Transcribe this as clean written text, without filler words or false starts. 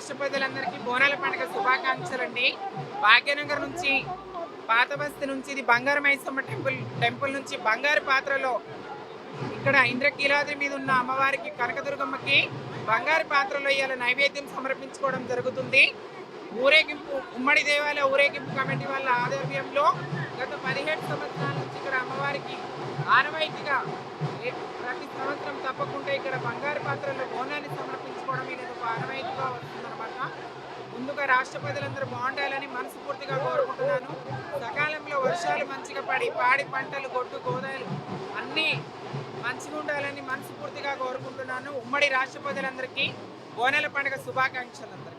రాష్ట్రపతులందరికీ బోనాల పండుగ శుభాకాంక్షలండి. భాగ్యనగర్ నుంచి, పాత బస్తీ నుంచి ఇది బంగారు మైసమ్మ టెంపుల్ నుంచి బంగారు పాత్రలో ఇక్కడ ఇంద్రకీలాద్రి మీద ఉన్న అమ్మవారికి కనకదుర్గమ్మకి బంగారు పాత్రలో ఇవాళ నైవేద్యం సమర్పించుకోవడం జరుగుతుంది. ఊరేగింపు ఉమ్మడి దేవాలయ ఊరేగింపు కమిటీ వాళ్ళ ఆధ్వర్యంలో గత 17 సంవత్సరాల నుంచి ఇక్కడ అమ్మవారికి ఆనవాయితీగా ప్రతి సంవత్సరం తప్పకుండా ఇక్కడ బంగారు పాత్రలో బోనాన్ని సమర్పించుకోవడం అనేది ఒక ఆనవాయితీగా వస్తుందన్నమాట. ముందుగా రాష్ట్రపతులందరూ బాగుండాలని మనస్ఫూర్తిగా కోరుకుంటున్నాను. సకాలంలో వర్షాలు మంచిగా పడి పాడి పంటలు గొడ్డు గోదాలు అన్నీ మంచిగా ఉండాలని మనస్ఫూర్తిగా కోరుకుంటున్నాను. ఉమ్మడి రాష్ట్రపతులందరికీ బోనాల పండుగ శుభాకాంక్షలు అందరికీ.